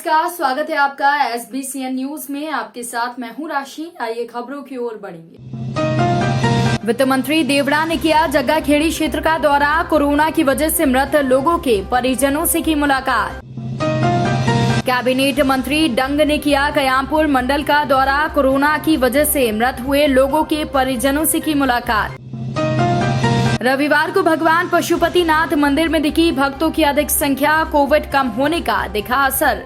नमस्कार, स्वागत है आपका SBCN न्यूज में। आपके साथ मैं हूं राशि। आइए खबरों की ओर बढ़ेंगे। वित्त मंत्री देवड़ा ने किया जग्गाखेड़ी क्षेत्र का दौरा। कोरोना की वजह से मृत लोगों के परिजनों से की मुलाकात। कैबिनेट मंत्री डंग ने किया कयामपुर मंडल का दौरा। कोरोना की वजह से मृत हुए लोगों के परिजनों से की मुलाकात। रविवार को भगवान पशुपतिनाथ मंदिर में दिखी भक्तों की अधिक संख्या। कोविड कम होने का दिखा असर।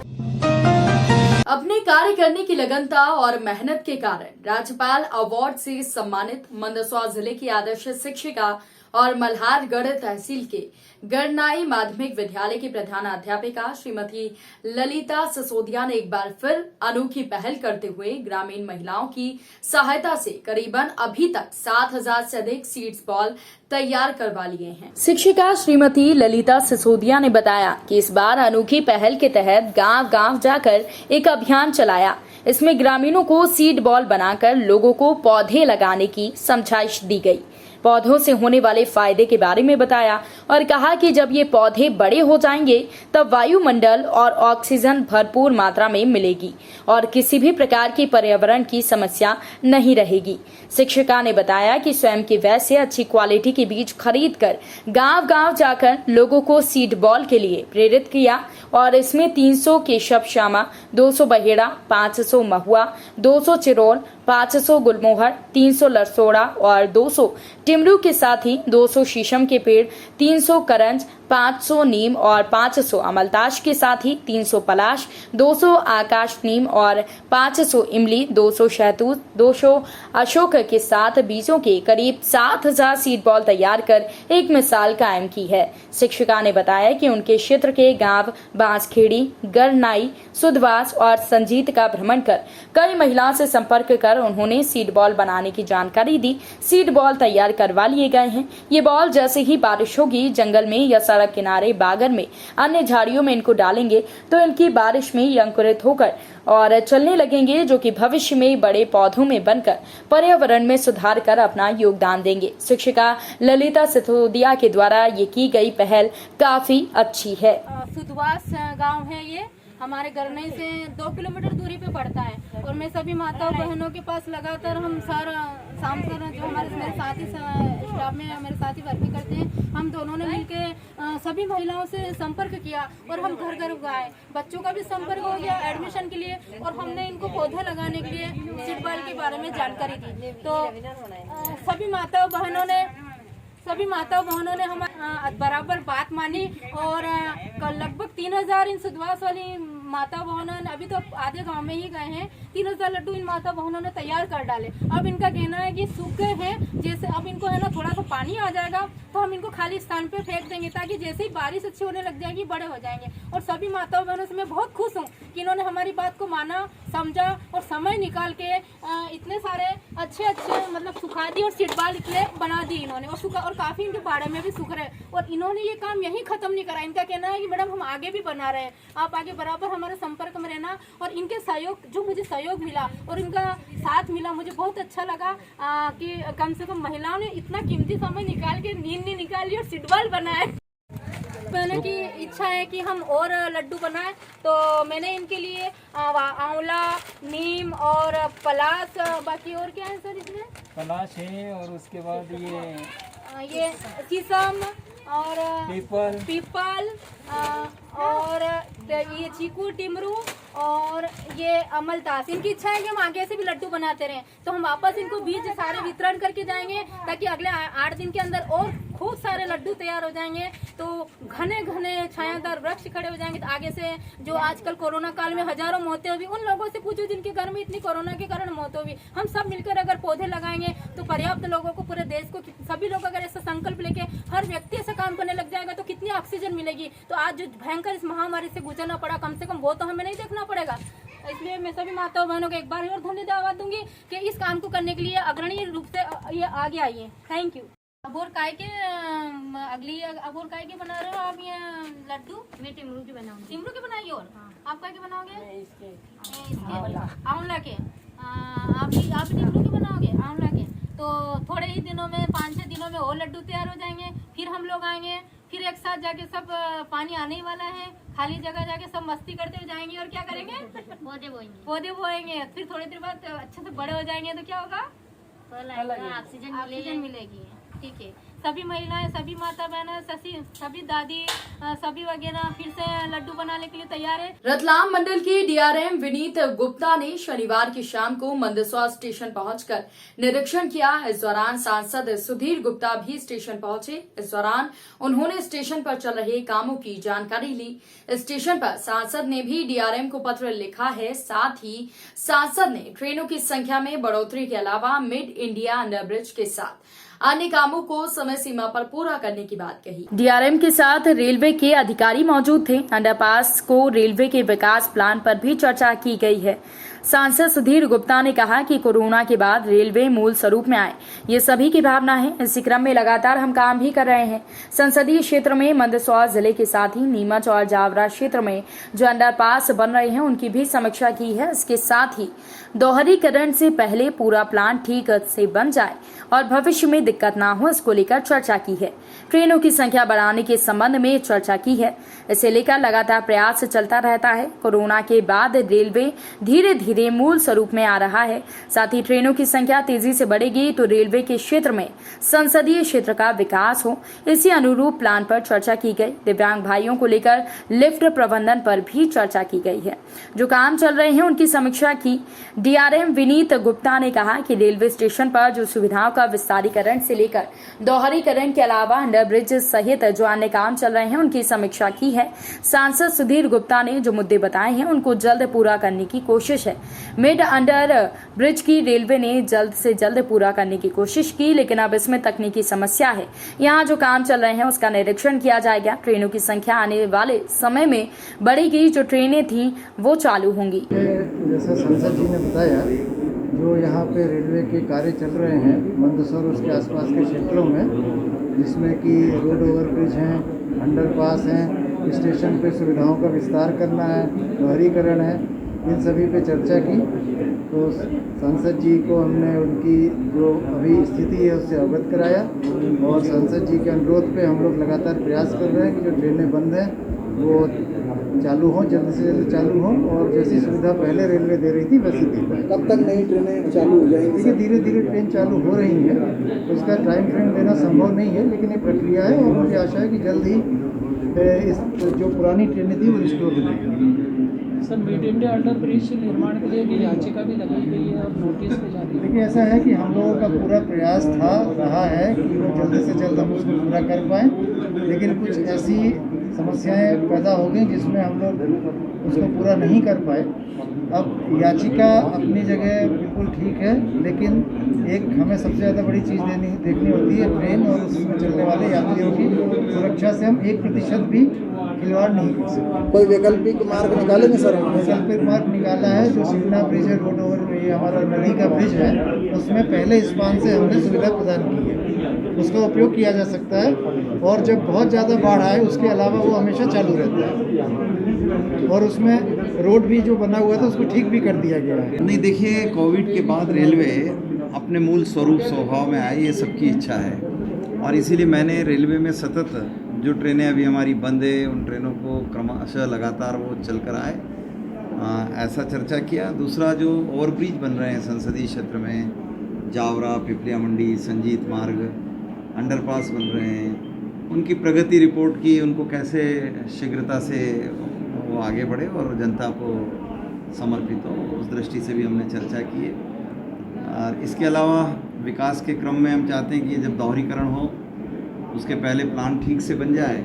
अपने कार्य करने की लगनता और मेहनत के कारण राज्यपाल अवार्ड से सम्मानित मंदसौर जिले की आदर्श शिक्षिका और मल्हारगढ़ तहसील के गरनाई माध्यमिक विद्यालय की प्रधानाध्यापिका श्रीमती ललिता सिसोदिया ने एक बार फिर अनोखी पहल करते हुए ग्रामीण महिलाओं की सहायता से करीबन अभी तक 7,000 से अधिक सीड्स बॉल तैयार करवा लिए हैं। शिक्षिका श्रीमती ललिता सिसोदिया ने बताया कि इस बार अनोखी पहल के तहत गांव-गांव जाकर एक अभियान चलाया। इसमें ग्रामीणों को सीड बॉल बनाकर लोगों को पौधे लगाने की समझाइश दी गई। पौधों से होने वाले फायदे के बारे में बताया और कहा कि जब ये पौधे बड़े हो जाएंगे तब वायुमंडल और ऑक्सीजन भरपूर मात्रा में मिलेगी और किसी भी प्रकार की पर्यावरण की समस्या नहीं रहेगी। शिक्षिका ने बताया कि स्वयं के वैसे अच्छी क्वालिटी के बीज खरीदकर गांव-गांव जाकर लोगों को सीड बॉल के लिए प्रेरित किया और इसमें 300 केशव श्यामा, 200 बहेड़ा, 500 महुआ, 200 चिरोल, 500 गुलमोहर, 300 लरसोड़ा और 200 टिमरू के साथ ही 200 शीशम के पेड़, 300 करंज, 500 नीम और 500 अमलताश के साथ ही 300 पलाश, 200 आकाश नीम और 500 इमली, 200 शहतूत, 200 अशोक के साथ बीजों के करीब 7,000 सीड बॉल तैयार कर एक मिसाल कायम की है। शिक्षिका ने बताया कि उनके क्षेत्र के गांव बांसखेड़ी, गरनाई, सुधवास और संजीत का भ्रमण कर कई महिलाओं से संपर्क कर उन्होंने सीड बॉल बनाने की जानकारी दी। सीड बॉल तैयार करवा लिए गए हैं। ये बॉल जैसे ही बारिश होगी जंगल में या सड़क किनारे, बागर में, अन्य झाड़ियों में इनको डालेंगे तो इनकी बारिश में ये अंकुरित होकर और चलने लगेंगे, जो कि भविष्य में बड़े पौधों में बनकर पर्यावरण में सुधार कर अपना योगदान देंगे। शिक्षिका ललिता सिसोदिया के द्वारा ये की गई पहल काफी अच्छी है। सुधवास गांव है, ये हमारे गरनई से 2 किलोमीटर दूरी पे पड़ता है और मैं सभी माताओं बहनों के पास लगातार हम शाम को जो मेरे साथी स्टाफ में मेरे साथी वर्किंग करते हैं, हम दोनों ने मिलकर सभी महिलाओं से संपर्क किया और हम घर घर गए। बच्चों का भी संपर्क हो गया एडमिशन के लिए और हमने इनको पौधे लगाने के लिए सीड बॉल के बारे में जानकारी दी। तो सभी माताओं बहनों ने हमारी बराबर बात मानी और लगभग 3,000 इन सुधवास वाली माता बहनों ने, अभी तो आधे गांव में ही गए हैं, 3,000 लड्डू इन माता बहनों ने तैयार कर डाले। अब इनका कहना है कि सूखे हैं, जैसे अब इनको है ना थोड़ा सा पानी आ जाएगा तो हम इनको खाली स्थान पे फेंक देंगे ताकि जैसे ही बारिश अच्छी होने लग जाएगी बड़े हो जाएंगे। और सभी माताओं बहनों से मैं बहुत खुश हूँ कि इन्होंने हमारी बात को माना, समझा और समय निकाल के इतने सारे अच्छे मतलब सुखा दी और सीड बॉल इतने बना दी इन्होंने और काफी इनके बाड़े में भी सूख रहे और इन्होंने ये काम यही खत्म नहीं करा। इनका कहना है कि मैडम हम आगे भी बना रहे हैं, आप आगे बराबर हमारे संपर्क में रहना। और इनके सहयोग, जो मुझे सहयोग मिला और इनका साथ मिला, मुझे बहुत अच्छा लगा कि कम से कम महिलाओं ने इतना कीमती समय निकाल के नींद नहीं निकाली और सीड बॉल बनाए। पहले की इच्छा है कि हम और लड्डू बनाएं, तो मैंने इनके लिए आंवला, नीम और पलाश, बाकी और क्या है सर इसमें? पलाश है और उसके बाद ये शीशम और पीपल और ये चीकू, टिमरू और ये अमलतास। इनकी इच्छा है कि हम आगे से भी लड्डू बनाते रहें, तो हम वापस इनको बीज सारे वितरण करके जाएंगे ताकि अगले 8 दिन के अंदर और खूब सारे लड्डू तैयार हो जाएंगे। तो घने घने छायादार वृक्ष खड़े हो जाएंगे। तो आगे से जो आजकल कोरोना काल में हजारों मौतें हुई, उन लोगों से पूछो जिनके घर में इतनी कोरोना के कारण मौत हुई। हम सब मिलकर अगर पौधे लगाएंगे तो पर्याप्त लोगों को, पूरे देश को, सभी लोग अगर ऐसा संकल्प लेके हर व्यक्ति ऐसा काम करने लग जाएगा तो कितनी ऑक्सीजन मिलेगी। तो आज जो भयंकर इस महामारी से गुजरना पड़ा, कम से कम वो तो हमें नहीं देखना पड़ेगा। इसलिए मैं सभी माताओं बहनों को एक बार और धन्यवाद दूंगी कि इस काम को करने के लिए अग्रणी रूप से ये आगे आई है। Thank you. अबोर काय के बना रहे हो आप ये लड्डू? मैं टिमरू के बनाऊंगी। टिमरू के बनाइए। और आप काय के बनाओगे? इसके आंवला के। आप टिमरू के बनाओगे आंवला के। तो थोड़े ही दिनों में, 5-6 दिनों में और लड्डू तैयार हो जाएंगे। फिर हम लोग आएंगे, फिर एक साथ जाके सब पानी आने ही वाला है, खाली जगह जाके सब मस्ती करते हुए जाएंगे और क्या करेंगे, पौधे बोएंगे। फिर थोड़ी देर बाद अच्छे से बड़े हो जाएंगे तो क्या होगा, ऑक्सीजन मिलेगी। ठीक है, सभी महिलाएं, सभी माता बहन, सभी दादी, सभी वगैरह फिर से लड्डू बनाने के लिए तैयार है। रतलाम मंडल के डीआरएम विनीत गुप्ता ने शनिवार की शाम को मंदसौर स्टेशन पहुंचकर निरीक्षण किया। इस दौरान सांसद सुधीर गुप्ता भी स्टेशन पहुंचे। इस दौरान उन्होंने स्टेशन पर चल रहे कामों की जानकारी ली। स्टेशन पर सांसद ने भी डीआरएम को पत्र लिखा है। साथ ही सांसद ने ट्रेनों की संख्या में बढ़ोतरी के अलावा मिड इंडिया अंडरब्रिज के साथ अन्य कामों को समय सीमा पर पूरा करने की बात कही। डीआरएम के साथ रेलवे के अधिकारी मौजूद थे। अंडरपास को रेलवे के विकास प्लान पर भी चर्चा की गई है। सांसद सुधीर गुप्ता ने कहा कि कोरोना के बाद रेलवे मूल स्वरूप में आए, ये सभी की भावना है। इसी क्रम में लगातार हम काम भी कर रहे हैं। संसदीय क्षेत्र में मंदसौर जिले के साथ ही नीमच और जावरा क्षेत्र में जो अंडरपास बन रहे हैं उनकी भी समीक्षा की है। इसके साथ ही दोहरीकरण से पहले पूरा प्लान ठीक से बन जाए और भविष्य में दिक्कत ना हो, इसको लेकर चर्चा की है। ट्रेनों की संख्या बढ़ाने के संबंध में चर्चा की है। इसे लेकर लगातार प्रयास चलता रहता है। कोरोना के बाद रेलवे धीरे धीरे मूल स्वरूप में आ रहा है। साथ ही ट्रेनों की संख्या तेजी से बढ़ेगी तो रेलवे के क्षेत्र में संसदीय क्षेत्र का विकास हो, इसी अनुरूप प्लान पर चर्चा की गई। दिव्यांग भाइयों को लेकर लिफ्ट प्रबंधन पर भी चर्चा की गई है। जो काम चल रहे हैं उनकी समीक्षा की। डीआरएम विनीत गुप्ता ने कहा कि रेलवे स्टेशन पर जो सुविधाओं का विस्तारीकरण से लेकर दोहरीकरण के अलावा अंडरब्रिज सहित जो अन्य काम चल रहे हैं उनकी समीक्षा की है। सांसद सुधीर गुप्ता ने जो मुद्दे बताए हैं उनको जल्द पूरा करने की कोशिश है। मिड अंडर ब्रिज की रेलवे ने जल्द से जल्द पूरा करने की कोशिश की, लेकिन अब इसमें तकनीकी समस्या है। यहाँ जो काम चल रहे हैं उसका निरीक्षण किया जाएगा। ट्रेनों की संख्या आने वाले समय में बढ़ेगी। जो ट्रेनें थी वो चालू होंगी। जैसा सांसद जी ने बताया, जो यहाँ पे रेलवे के कार्य चल रहे हैं मंदसौर उसके आसपास के क्षेत्रों में, जिसमें कि रोड ओवरब्रिज हैं, अंडरपास हैं, स्टेशन पे सुविधाओं का विस्तार करना है, दोहरीकरण है, इन सभी पे चर्चा की। तो सांसद जी को हमने उनकी जो अभी स्थिति है उससे अवगत कराया और सांसद जी के अनुरोध पे हम लोग लगातार प्रयास कर रहे हैं कि जो ट्रेनें बंद हैं वो चालू हों, जल्द से जल्द चालू हों और जैसी सुविधा पहले रेलवे दे रही थी वैसी दे पाए। कब तक नई ट्रेनें चालू हो जाएंगी? देखिए, धीरे धीरे ट्रेन चालू हो रही है, उसका टाइम फ्रेम देना संभव नहीं है, लेकिन ये प्रक्रिया है और मुझे आशा है कि जल्द ही इस जो पुरानी ट्रेनें थी वो रिस्टोर हो जाएगी। Sir, mid India under bridge निर्माण के लिए भी याचिका भी लगाई गई है और नोटिस भी जारी है। देखिए, ऐसा है कि हम लोगों का पूरा प्रयास रहा है कि वो जल्द से जल्द हम उसको पूरा कर पाएँ, लेकिन कुछ ऐसी समस्याएं पैदा हो गई जिसमें हम लोग उसको पूरा नहीं कर पाए। अब याचिका अपनी जगह बिल्कुल ठीक है, लेकिन एक हमें सबसे ज़्यादा बड़ी चीज़ देखनी होती है ट्रेन और उसमें चलने वाले यात्रियों की सुरक्षा से हम 1% भी खिलवाड़ नहीं कर सकते। कोई वैकल्पिक मार्ग निकालेंगे सर? वैकल्पिक मार्ग निकाला है। जो सिमना ब्रिज है, रोड ओवर ये हमारा नदी का ब्रिज है, उसमें पहले स्पान से हमने सुविधा प्रदान की है, उसका उपयोग किया जा सकता है। और जब बहुत ज़्यादा बाढ़ आए उसके अलावा वो हमेशा चालू रहता है और उसमें रोड भी जो बना हुआ था उसको ठीक भी कर दिया गया है। नहीं, देखिए, कोविड के बाद रेलवे अपने मूल स्वरूप स्वभाव में आए, ये सबकी इच्छा है और इसीलिए मैंने रेलवे में सतत जो ट्रेनें अभी हमारी बंद है उन ट्रेनों को क्रमशः लगातार वो चल कर आए, ऐसा चर्चा किया। दूसरा, जो ओवरब्रिज बन रहे हैं संसदीय क्षेत्र में, जावरा, पिपलिया मंडी, संजीत मार्ग, अंडरपास बन रहे हैं, उनकी प्रगति रिपोर्ट की, उनको कैसे शीघ्रता से वो आगे बढ़े और जनता को समर्पित हो, उस दृष्टि से भी हमने चर्चा की है। और इसके अलावा विकास के क्रम में हम चाहते हैं कि जब दोहरीकरण हो उसके पहले प्लान ठीक से बन जाए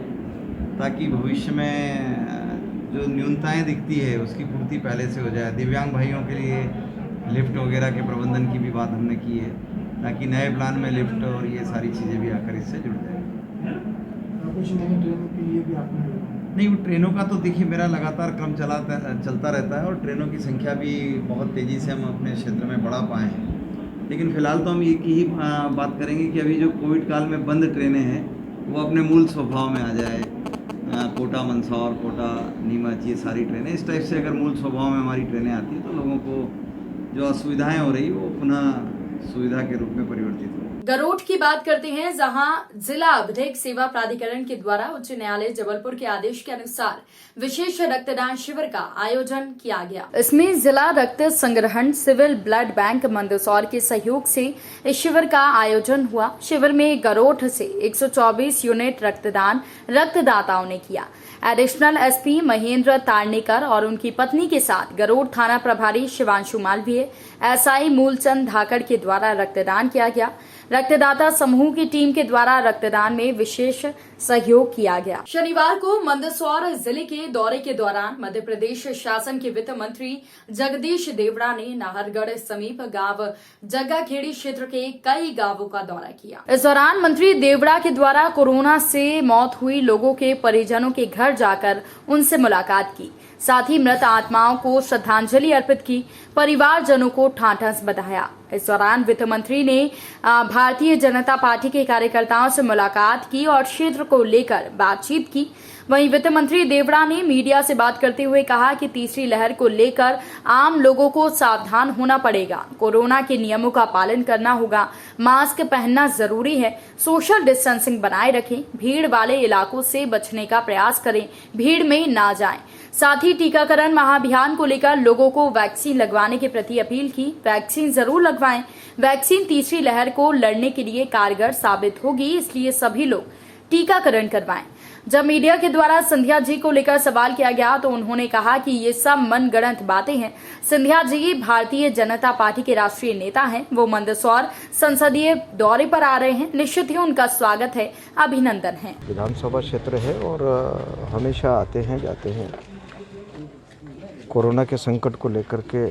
ताकि भविष्य में जो न्यूनताएं दिखती है उसकी पूर्ति पहले से हो जाए। दिव्यांग भाइयों के लिए लिफ्ट वगैरह के प्रबंधन की भी बात हमने की है ताकि नए प्लान में लिफ्ट और ये सारी चीज़ें भी आकर इससे जुड़ जाए। कुछ नई ट्रेनों के लिए भी आपने नहीं, वो ट्रेनों का तो देखिए मेरा लगातार क्रम चलता रहता है और ट्रेनों की संख्या भी बहुत तेज़ी से हम अपने क्षेत्र में बढ़ा पाए हैं। लेकिन फ़िलहाल तो हम एक ही बात करेंगे कि अभी जो कोविड काल में बंद ट्रेनें हैं वो अपने मूल स्वभाव में आ जाए। कोटा मंदसौर, कोटा नीमच, ये सारी ट्रेनें इस टाइप से अगर मूल स्वभाव में हमारी ट्रेनें आती हैं तो लोगों को जो असुविधाएं हो रही वो पुनः सुविधा के रूप में परिवर्तित हो। गरोठ की बात करते हैं, जहां जिला विधिक सेवा प्राधिकरण के द्वारा उच्च न्यायालय जबलपुर के आदेश के अनुसार विशेष रक्तदान शिविर का आयोजन किया गया। इसमें जिला रक्त संग्रहण सिविल ब्लड बैंक मंदसौर के सहयोग से इस शिविर का आयोजन हुआ। शिविर में गरोठ से 124 यूनिट रक्तदान रक्तदाताओं ने किया। एडिशनल एसपी महेंद्र तारनेकर और उनकी पत्नी के साथ गरोठ थाना प्रभारी शिवांशु मालवीय, एसआई मूलचंद धाकड़ के द्वारा रक्तदान किया गया। रक्तदाता समूह की टीम के द्वारा रक्तदान में विशेष सहयोग किया गया। शनिवार को मंदसौर जिले के दौरे के दौरान मध्य प्रदेश शासन के वित्त मंत्री जगदीश देवड़ा ने नाहरगढ़ समीप गांव जग्गाखेड़ी क्षेत्र के कई गांवों का दौरा किया। इस दौरान मंत्री देवड़ा के द्वारा कोरोना से मौत हुई लोगों के परिजनों के घर जाकर उनसे मुलाकात की, साथ ही मृत आत्माओं को श्रद्धांजलि अर्पित की, परिवारजनों को ढांढस बधाया। इस दौरान वित्त मंत्री ने भारतीय जनता पार्टी के कार्यकर्ताओं से मुलाकात की और क्षेत्र को लेकर बातचीत की। वहीं वित्त मंत्री देवड़ा ने मीडिया से बात करते हुए कहा कि तीसरी लहर को लेकर आम लोगों को सावधान होना पड़ेगा, कोरोना के नियमों का पालन करना होगा, मास्क पहनना जरूरी है, सोशल डिस्टेंसिंग बनाए रखें, भीड़ वाले इलाकों से बचने का प्रयास करें, भीड़ में ना जाएं। साथ ही टीकाकरण महाअभियान को लेकर लोगों को वैक्सीन लगवाने के प्रति अपील की। वैक्सीन जरूर लगवाएं, वैक्सीन तीसरी लहर को लड़ने के लिए कारगर साबित होगी, इसलिए सभी लोग टीकाकरण करवाएं। जब मीडिया के द्वारा सिंधिया जी को लेकर सवाल किया गया तो उन्होंने कहा कि ये सब मनगढ़ंत बातें हैं। सिंधिया जी भारतीय जनता पार्टी के राष्ट्रीय नेता हैं, वो मंदसौर संसदीय दौरे पर आ रहे हैं, निश्चित ही उनका स्वागत है, अभिनंदन है। विधानसभा क्षेत्र है और हमेशा आते हैं जाते हैं। कोरोना के संकट को लेकर के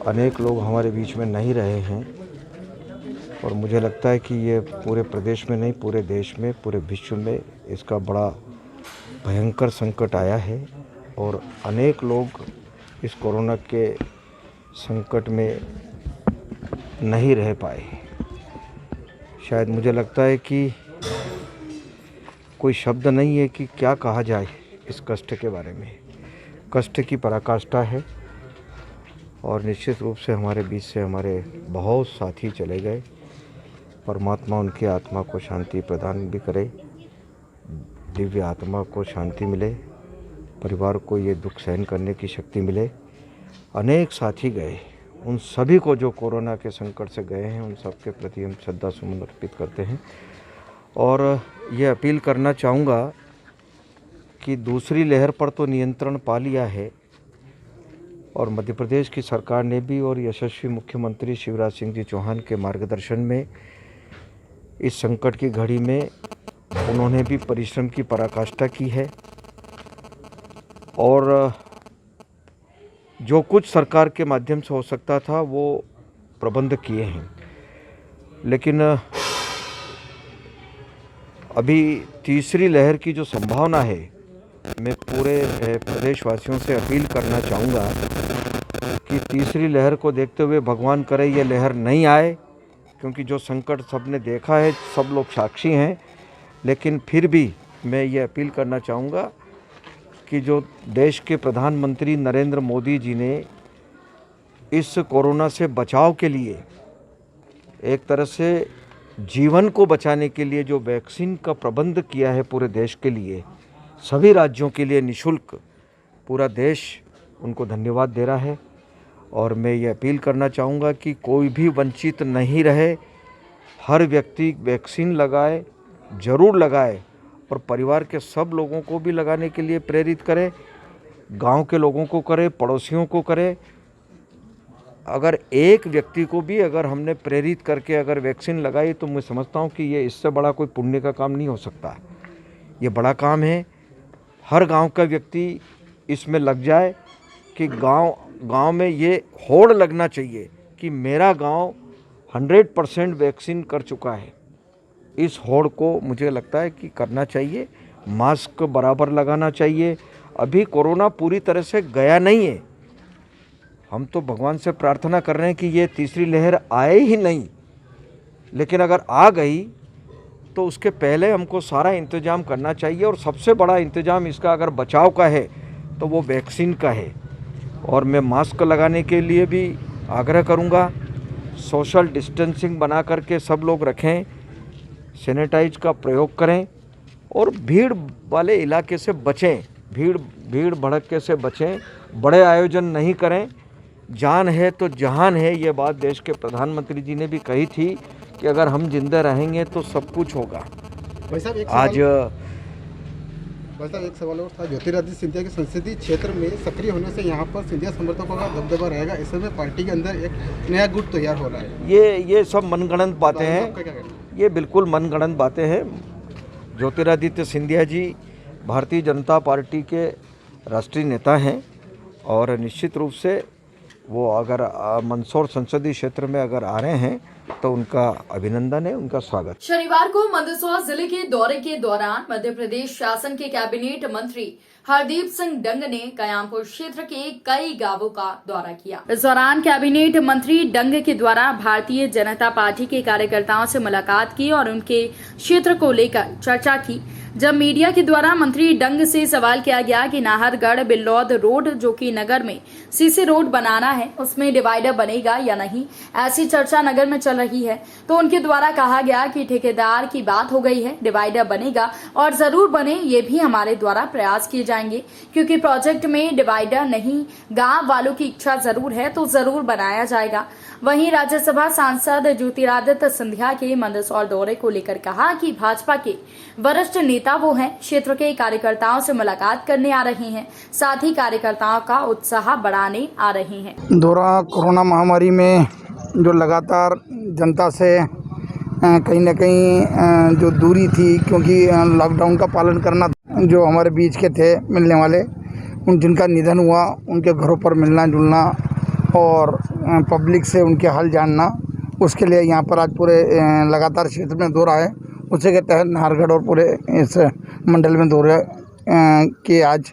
अनेक लोग हमारे बीच में नहीं रहे हैं और मुझे लगता है कि ये पूरे प्रदेश में नहीं, पूरे देश में, पूरे विश्व में इसका बड़ा भयंकर संकट आया है और अनेक लोग इस कोरोना के संकट में नहीं रह पाए। शायद मुझे लगता है कि कोई शब्द नहीं है कि क्या कहा जाए इस कष्ट के बारे में। कष्ट की पराकाष्ठा है और निश्चित रूप से हमारे बीच से हमारे बहुत साथी चले गए। परमात्मा उनकी आत्मा को शांति प्रदान भी करे, दिव्य आत्मा को शांति मिले, परिवार को ये दुख सहन करने की शक्ति मिले। अनेक साथी गए, उन सभी को जो कोरोना के संकट से गए हैं उन सब के प्रति हम श्रद्धा सुमन अर्पित करते हैं और ये अपील करना चाहूँगा कि दूसरी लहर पर तो नियंत्रण पा लिया है और मध्य प्रदेश की सरकार ने भी और यशस्वी मुख्यमंत्री शिवराज सिंह जी चौहान के मार्गदर्शन में इस संकट की घड़ी में उन्होंने भी परिश्रम की पराकाष्ठा की है और जो कुछ सरकार के माध्यम से हो सकता था वो प्रबंध किए हैं। लेकिन अभी तीसरी लहर की जो संभावना है, मैं पूरे प्रदेशवासियों से अपील करना चाहूँगा कि तीसरी लहर को देखते हुए भगवान करे ये लहर नहीं आए, क्योंकि जो संकट सबने देखा है, सब लोग साक्षी हैं। लेकिन फिर भी मैं ये अपील करना चाहूँगा कि जो देश के प्रधानमंत्री नरेंद्र मोदी जी ने इस कोरोना से बचाव के लिए एक तरह से जीवन को बचाने के लिए जो वैक्सीन का प्रबंध किया है पूरे देश के लिए, सभी राज्यों के लिए निःशुल्क, पूरा देश उनको धन्यवाद दे रहा है। और मैं ये अपील करना चाहूँगा कि कोई भी वंचित नहीं रहे, हर व्यक्ति वैक्सीन लगाए, ज़रूर लगाए और परिवार के सब लोगों को भी लगाने के लिए प्रेरित करे, गांव के लोगों को करे, पड़ोसियों को करे। अगर एक व्यक्ति को भी अगर हमने प्रेरित करके अगर वैक्सीन लगाई तो मैं समझता हूँ कि ये इससे बड़ा कोई पुण्य का काम नहीं हो सकता। ये बड़ा काम है, हर गांव का व्यक्ति इसमें लग जाए कि गांव में ये होड़ लगना चाहिए कि मेरा गांव 100% वैक्सीन कर चुका है। इस होड़ को मुझे लगता है कि करना चाहिए, मास्क बराबर लगाना चाहिए। अभी कोरोना पूरी तरह से गया नहीं है, हम तो भगवान से प्रार्थना कर रहे हैं कि ये तीसरी लहर आए ही नहीं, लेकिन अगर आ गई तो उसके पहले हमको सारा इंतज़ाम करना चाहिए और सबसे बड़ा इंतज़ाम इसका अगर बचाव का है तो वो वैक्सीन का है। और मैं मास्क लगाने के लिए भी आग्रह करूंगा, सोशल डिस्टेंसिंग बना करके सब लोग रखें, सैनिटाइज का प्रयोग करें और भीड़ वाले इलाके से बचें, भीड़ भड़के से बचें, बड़े आयोजन नहीं करें। जान है तो जहान है, ये बात देश के प्रधानमंत्री जी ने भी कही थी कि अगर हम जिंदा रहेंगे तो सब कुछ होगा। आज एक सवाल और था, ज्योतिरादित्य सिंधिया के संसदीय क्षेत्र में सक्रिय होने से यहाँ पर सिंधिया समर्थकों का दबदबा रहेगा, ऐसे में पार्टी के अंदर एक नया गुट तैयार हो रहा है। ये सब मनगढ़ंत बातें हैं, ये बिल्कुल मनगढ़ंत बातें हैं। ज्योतिरादित्य सिंधिया जी भारतीय जनता पार्टी के राष्ट्रीय नेता हैं और निश्चित रूप से वो अगर मंदसौर संसदीय क्षेत्र में अगर आ रहे हैं तो उनका अभिनंदन है, उनका स्वागत। शनिवार को मंदसौर जिले के दौरे के दौरान मध्य प्रदेश शासन के कैबिनेट मंत्री हरदीप सिंह डंग ने कयामपुर क्षेत्र के कई गांवों का दौरा किया। इस दौरान कैबिनेट मंत्री डंग के द्वारा भारतीय जनता पार्टी के कार्यकर्ताओं से मुलाकात की और उनके क्षेत्र को लेकर चर्चा की। जब मीडिया के द्वारा मंत्री डंग से सवाल किया गया कि नाहरगढ़ बिल्लौद रोड जो कि नगर में सीसी रोड बनाना है, उसमें डिवाइडर बनेगा या नहीं, ऐसी चर्चा नगर में चल रही है, तो उनके द्वारा कहा गया कि ठेकेदार की बात हो गई है, डिवाइडर बनेगा और जरूर बने, ये भी हमारे द्वारा प्रयास किए जाएंगे, क्योंकि प्रोजेक्ट में डिवाइडर नहीं, गांव वालों की इच्छा जरूर है तो जरूर बनाया जाएगा। वहीं राज्यसभा सांसद ज्योतिरादित्य सिंधिया के मंदसौर दौरे को लेकर कहा कि भाजपा के वरिष्ठ नेता वो हैं, क्षेत्र के कार्यकर्ताओं से मुलाकात करने आ रहे हैं, साथ ही कार्यकर्ताओं का उत्साह बढ़ाने आ रहे हैं। दौरा कोरोना महामारी में जो लगातार जनता से कहीं न कहीं जो दूरी थी, क्योंकि लॉकडाउन का पालन करना, जो हमारे बीच के थे मिलने वाले, उन जिनका निधन हुआ उनके घरों पर मिलना जुलना और पब्लिक से उनके हाल जानना, उसके लिए यहाँ पर आज पूरे लगातार क्षेत्र में दौरा है। उसी के तहत नाहरगढ़ और पूरे इस मंडल में दौरे के आज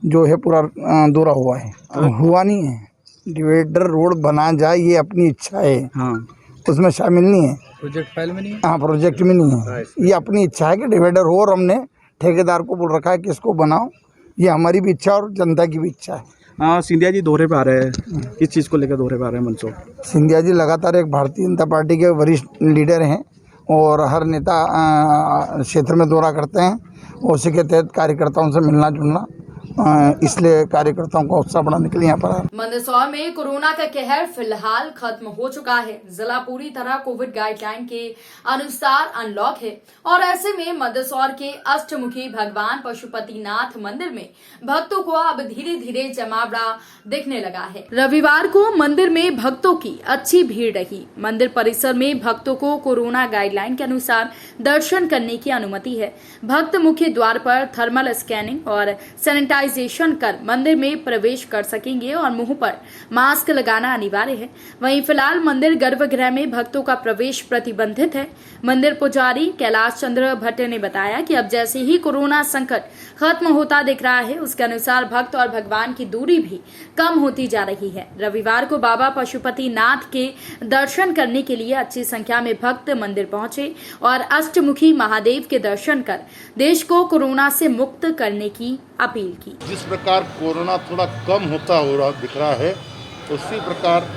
जो है पूरा दौरा हुआ है। हुआ नहीं है, डिवाइडर रोड बना जाए ये अपनी इच्छा है, हाँ, उसमें शामिल नहीं है, प्रोजेक्ट फाइल में नहीं है, हाँ, प्रोजेक्ट में नहीं है, ये अपनी इच्छा है कि डिवाइडर हो और हमने ठेकेदार को बोल रखा है कि इसको बनाओ, ये हमारी भी इच्छा और जनता की भी इच्छा है। हाँ, सिंधिया जी दौरे पे आ रहे हैं, किस चीज़ को लेकर दौरे पे आ रहे हैं मंदसौर? सिंधिया जी लगातार एक भारतीय जनता पार्टी के वरिष्ठ लीडर हैं और हर नेता क्षेत्र में दौरा करते हैं, उसी के तहत कार्यकर्ताओं से मिलना जुलना, इसलिए कार्यकर्ताओं को उत्साह बढ़ाने के लिए यहाँ पर आए। मंदसौर में कोरोना का कहर फिलहाल खत्म हो चुका है। जिला पूरी तरह कोविड गाइडलाइन के अनुसार अनलॉक है और ऐसे में मंदसौर के अष्टमुखी भगवान पशुपतिनाथ मंदिर में भक्तों को अब धीरे धीरे जमावड़ा दिखने लगा है। रविवार को मंदिर में भक्तों की अच्छी भीड़ रही। मंदिर परिसर में भक्तों को कोरोना गाइडलाइन के अनुसार दर्शन करने की अनुमति है। भक्त मुख्य द्वार पर थर्मल स्कैनिंग और सैनिटाइजेशन कर मंदिर में प्रवेश कर सकेंगे और मुंह पर मास्क लगाना अनिवार्य है। वहीं फिलहाल मंदिर गर्भगृह में भक्तों का प्रवेश प्रतिबंधित है। मंदिर पुजारी कैलाश चंद्र भट्ट ने बताया कि अब जैसे ही कोरोना संकट खत्म होता दिख रहा है, उसके अनुसार भक्त और भगवान की दूरी भी कम होती जा रही है। रविवार को बाबा पशुपतिनाथ के दर्शन करने के लिए अच्छी संख्या में भक्त मंदिर पहुंचे और अष्टमुखी महादेव के दर्शन कर देश को कोरोना से मुक्त करने की अपील की। जिस प्रकार कोरोना थोड़ा कम होता हो रहा दिख रहा है, उसी प्रकार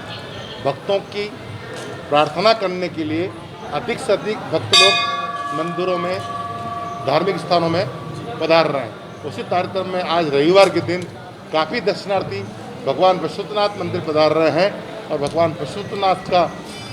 भक्तों की प्रार्थना करने के लिए अधिक से अधिक भक्त लोग मंदिरों में, धार्मिक स्थानों में पधार रहे हैं। उसी तारतम्य में आज रविवार के दिन काफ़ी दर्शनार्थी भगवान पशुपतिनाथ मंदिर पधार रहे हैं और भगवान पशुपतिनाथ का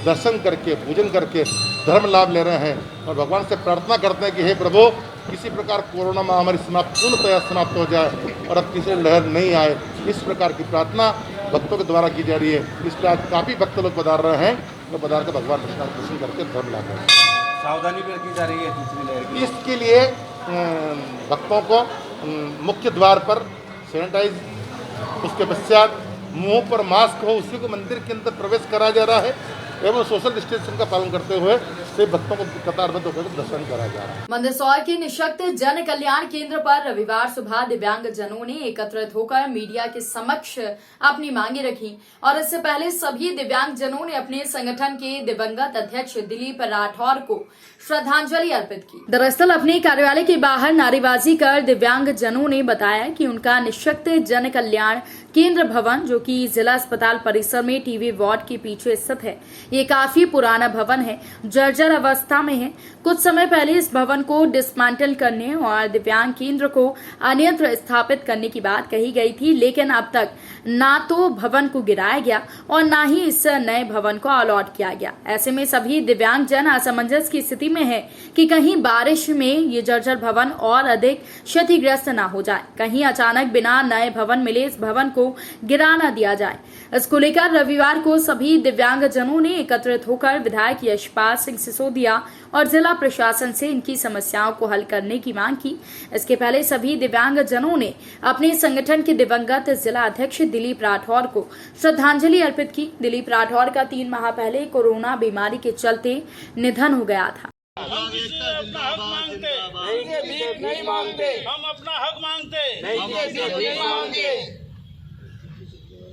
दर्शन करके, पूजन करके धर्म लाभ ले रहे हैं और भगवान से प्रार्थना करते हैं कि हे प्रभु, किसी प्रकार कोरोना महामारी पूर्णतया समाप्त हो जाए और अब किसी लहर नहीं आए। इस प्रकार की प्रार्थना भक्तों के द्वारा की जा रही है। इस पर आज काफ़ी भक्त लोग पधार रहे हैं, तो पधार कर भगवान कृष्ण का दर्शन करके धर्म लाभ रहे हैं। सावधानी भी रखी जा रही है तीसरी लहर की। इसके लिए भक्तों को मुख्य द्वार पर सैनिटाइज, उसके पश्चात मुंह पर मास्क हो, उसी को मंदिर के अंदर प्रवेश करा जा रहा है एवं सोशल डिस्टेंसिंग का पालन करते हुए से भक्तों को कतारबद्ध होकर दर्शन कराया जा रहा है। मंदसौर के निःशक्त जन कल्याण केंद्र पर रविवार सुबह दिव्यांग जनों ने एकत्रित होकर मीडिया के समक्ष अपनी मांगे रखी और इससे पहले सभी दिव्यांग जनों ने अपने संगठन के दिवंगत अध्यक्ष दिलीप राठौर को श्रद्धांजलि अर्पित की। दरअसल अपने कार्यालय के बाहर नारेबाजी कर दिव्यांग जनों ने बताया कि उनका निःशक्त जन कल्याण केंद्र भवन, जो कि जिला अस्पताल परिसर में टीवी वार्ड के पीछे स्थित है, ये काफी पुराना भवन है, जर्जर अवस्था में है। कुछ समय पहले इस भवन को डिसमेंटल करने और दिव्यांग केंद्र को अन्यत्र स्थापित करने की बात कही गई थी, लेकिन अब तक ना तो भवन को गिराया गया और ना ही इस नए भवन को अलॉट किया गया। ऐसे में सभी दिव्यांग जन असमंजस की स्थिति में है कि कहीं बारिश में ये जर्जर भवन और अधिक क्षतिग्रस्त ना हो जाए, कहीं अचानक बिना नए भवन मिले इस भवन को गिरा न दिया जाए। इसको लेकर रविवार को सभी दिव्यांग जनों ने एकत्रित होकर विधायक यशपाल सिंह सिसोदिया और जिला प्रशासन से इनकी समस्याओं को हल करने की मांग की। इसके पहले सभी दिव्यांग जनों ने अपने संगठन के दिवंगत जिला अध्यक्ष दिलीप राठौर को श्रद्धांजलि अर्पित की। दिलीप राठौर का 3 माह पहले कोरोना बीमारी के चलते निधन हो गया था। हम अपना हक मांगते नहीं मांगते, हम अपना हक मांगते नहीं मांगते।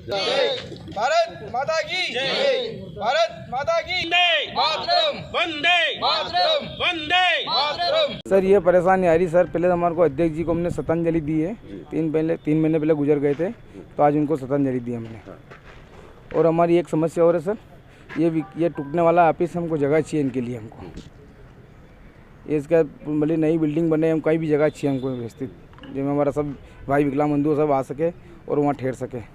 भारत माता की जय, भारत माता की जय, मातरम वंदे मातरम, वंदे मातरम। सर ये परेशानी आ रही सर, पहले हमारे को अध्यक्ष जी को हमने श्रद्धांजलि दी है, 3 महीने पहले गुजर गए थे, तो आज उनको श्रद्धांजलि दी हमने। और हमारी एक समस्या और है सर, ये टूटने वाला ऑफिस, हमको जगह चाहिए इनके लिए। हमको इसका भले नई बिल्डिंग बने, हम कहीं भी जगह चाहिए हमको व्यवस्थित, जिसमें हमारा सब भाई विकलांग बंधु सब आ सके और वहाँ ठहर सके।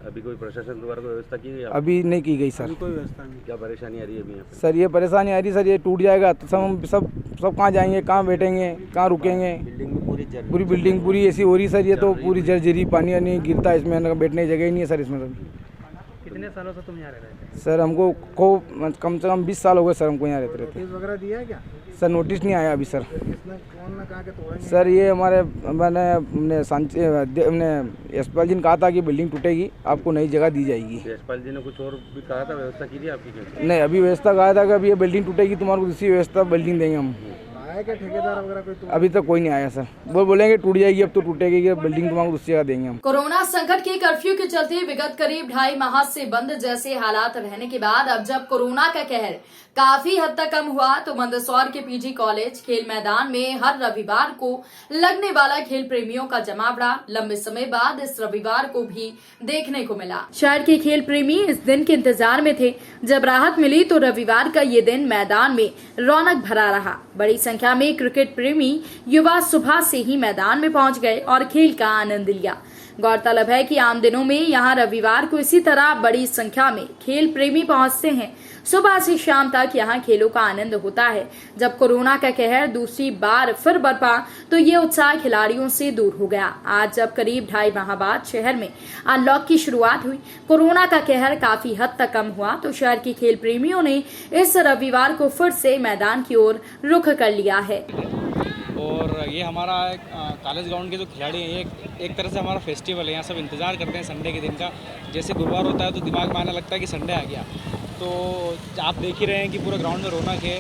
अभी कोई प्रशासन द्वारा कोई व्यवस्था की गई? अभी नहीं की गई सर। कोई व्यवस्था नहीं। क्या परेशानी आ रही है अभी यहाँ पे? सर ये परेशानी आ रही है सर, ये टूट जाएगा तो सब कहाँ जाएंगे, कहाँ बैठेंगे, कहाँ रुकेंगे? बिल्डिंग में पूरी बिल्डिंग पूरी ऐसी हो रही सर, ये तो पूरी जर्जरी, पानी नहीं गिरता इसमें, बैठने की जगह ही नहीं है सर इसमें। कितने सालों से तुम यहाँ रह रहे थे? सर हमको कम से कम 20 साल हो गए सर हमको यहाँ रहते रहते। नोटिस वगैरह दिया है क्या? सर नोटिस नहीं आया अभी सर। इसमें कौन ना कहा के तोड़ेंगे? सर ये हमने यशपाल जी ने कहा था कि बिल्डिंग टूटेगी, आपको नई जगह दी जाएगी। यशपाल जी ने कुछ और भी कहा था, व्यवस्था की थी आपकी? नहीं, अभी व्यवस्था कहा था कि अभी ये बिल्डिंग टूटेगी, तुम्हारे को दूसरी व्यवस्था बिल्डिंग देंगे हम। आया क्या ठेकेदार वगैरह कोई? अभी तक कोई नहीं आया सर। वो बोलेंगे टूट जाएगी, अब तो टूटेगी, बिल्डिंग तुम्हारे को दूसरी जगह देंगे हम। कोरोना संकट के कर्फ्यू के चलते विगत करीब 2.5 माह से बंद जैसे हालात रहने के बाद अब जब कोरोना का कहर काफी हद तक कम हुआ, तो मंदसौर के पीजी कॉलेज खेल मैदान में हर रविवार को लगने वाला खेल प्रेमियों का जमावड़ा लंबे समय बाद इस रविवार को भी देखने को मिला। शहर के खेल प्रेमी इस दिन के इंतजार में थे। जब राहत मिली तो रविवार का ये दिन मैदान में रौनक भरा रहा। बड़ी संख्या में क्रिकेट प्रेमी युवा सुबह से ही मैदान में पहुंच गए और खेल का आनंद लिया। गौरतलब है कि आम दिनों में यहाँ रविवार को इसी तरह बड़ी संख्या में खेल प्रेमी पहुंचते हैं। सुबह से शाम तक यहाँ खेलों का आनंद होता है। जब कोरोना का कहर दूसरी बार फिर बरपा तो ये उत्साह खिलाड़ियों से दूर हो गया। आज जब करीब 2.5 माह बाद शहर में अनलॉक की शुरुआत हुई, कोरोना का कहर काफी हद तक कम हुआ, तो शहर के खेल प्रेमियों ने इस रविवार को फिर से मैदान की ओर रुख कर लिया है। और ये हमारा कॉलेज ग्राउंड के जो खिलाड़ी हैं, एक तरह से हमारा फेस्टिवल है। यहाँ सब इंतज़ार करते हैं संडे के दिन का। जैसे गुरुवार होता है तो दिमाग में आने लगता है कि संडे आ गया। तो आप देख ही रहे हैं कि पूरे ग्राउंड में रौनक है।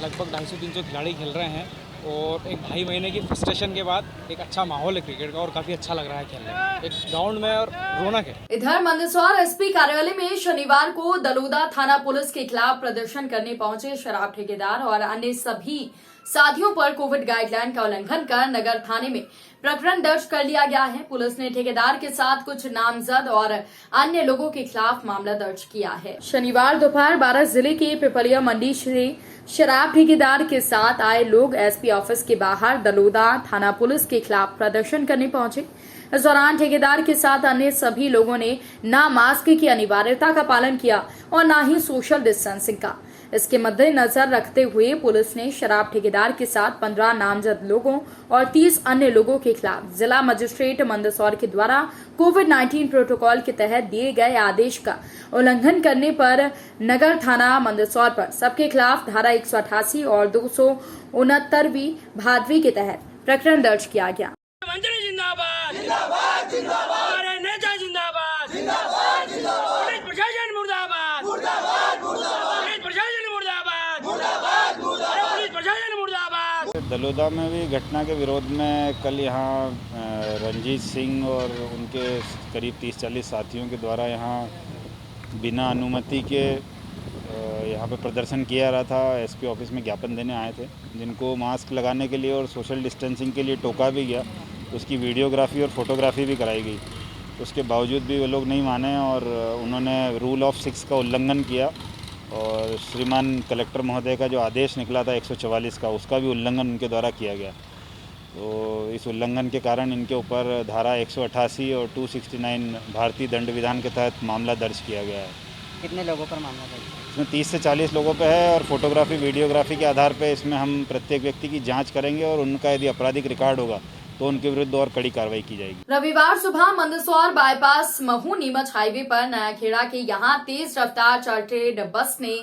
लगभग 250-300 खिलाड़ी खेल रहे हैं और एक 2.5 महीने की फ्रस्ट्रेशन के बाद एक अच्छा माहौल है क्रिकेट का और काफ़ी अच्छा लग रहा है खेलने एक ग्राउंड में और रौनक है। इधर मंदसौर एसपी कार्यालय में शनिवार को दलोदा थाना पुलिस के खिलाफ प्रदर्शन करने पहुंचे शराब ठेकेदार और अन्य सभी साथियों पर कोविड गाइडलाइन का उल्लंघन कर नगर थाने में प्रकरण दर्ज कर लिया गया है। पुलिस ने ठेकेदार के साथ कुछ नामजद और अन्य लोगों के खिलाफ मामला दर्ज किया है। शनिवार दोपहर 12 जिले के पिपलिया मंडी से शराब ठेकेदार के साथ आए लोग एसपी ऑफिस के बाहर दलोदा थाना पुलिस के खिलाफ प्रदर्शन करने पहुंचे। इस दौरान ठेकेदार के साथ अन्य सभी लोगों ने न मास्क की अनिवार्यता का पालन किया और न ही सोशल डिस्टेंसिंग का। इसके मद्देनजर रखते हुए पुलिस ने शराब ठेकेदार के साथ 15 नामजद लोगों और 30 अन्य लोगों के खिलाफ जिला मजिस्ट्रेट मंदसौर के द्वारा कोविड-19 प्रोटोकॉल के तहत दिए गए आदेश का उल्लंघन करने पर नगर थाना मंदसौर पर सबके खिलाफ धारा 188 और 269वीं भादवी के तहत प्रकरण दर्ज किया गया। मंत्री जिंदाबाद, जिंदाबाद, जिंदाबाद, हमारे नेता जिंदाबाद, जिंदाबाद, जिंदाबाद, पुलिस प्रशासन मुर्दाबाद, मुर्दाबाद, मुर्दाबाद, पुलिस प्रशासन मुर्दाबाद, मुर्दाबाद, मुर्दाबाद, पुलिस प्रशासन मुर्दाबाद। दलोदा में भी घटना के विरोध में कल यहाँ रंजीत सिंह और उनके करीब 30-40 साथियों के द्वारा यहाँ बिना अनुमति के यहाँ पे प्रदर्शन किया रहा था। एसपी ऑफिस में ज्ञापन देने आए थे, जिनको मास्क लगाने के लिए और सोशल डिस्टेंसिंग के लिए टोका भी गया। उसकी वीडियोग्राफी और फोटोग्राफी भी कराई गई। उसके बावजूद भी वो लोग नहीं माने और उन्होंने रूल ऑफ 6 का उल्लंघन किया और श्रीमान कलेक्टर महोदय का जो आदेश निकला था 144 का, उसका भी उल्लंघन उनके द्वारा किया गया। तो इस उल्लंघन के कारण इनके ऊपर धारा 188 और 269 भारतीय दंड विधान के तहत मामला दर्ज किया गया है। कितने लोगों पर मामला दर्ज? इसमें 30 से 40 लोगों पे है और फोटोग्राफी वीडियोग्राफी के आधार पे इसमें हम प्रत्येक व्यक्ति की जांच करेंगे और उनका यदि आपराधिक रिकॉर्ड होगा तो उनके विरुद्ध और कड़ी कार्रवाई की जाएगी। रविवार सुबह मंदसौर बाईपास महू नीमच हाईवे पर नयाखेड़ा के यहां तेज रफ्तार चार्टर्ड बस ने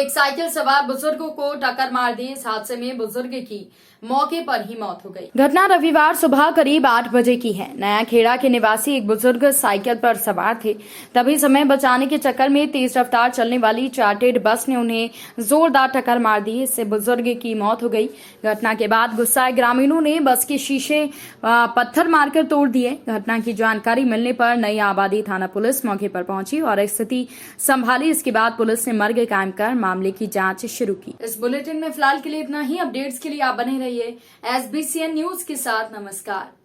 एक साइकिल सवार बुजुर्ग को टक्कर मार दी। इस हादसे में बुजुर्ग की मौके पर ही मौत हो गई। घटना रविवार सुबह करीब 8 बजे की है। नयाखेड़ा के निवासी एक बुजुर्ग साइकिल पर सवार थे, तभी समय बचाने के चक्कर में तेज रफ्तार चलने वाली चार्टर्ड बस ने उन्हें जोरदार टक्कर मार दी। इससे बुजुर्ग की मौत हो गई। घटना के बाद गुस्साए ग्रामीणों ने बस के शीशे पत्थर मारकर तोड़ दिए। घटना की जानकारी मिलने पर नई आबादी थाना पुलिस मौके पर पहुंची और स्थिति संभाली। इसके बाद पुलिस ने मर्ग कायम कर मामले की जांच शुरू की। इस बुलेटिन में फिलहाल के लिए इतना ही। अपडेट्स के लिए आप बने रहिए SBCN न्यूज के साथ। नमस्कार।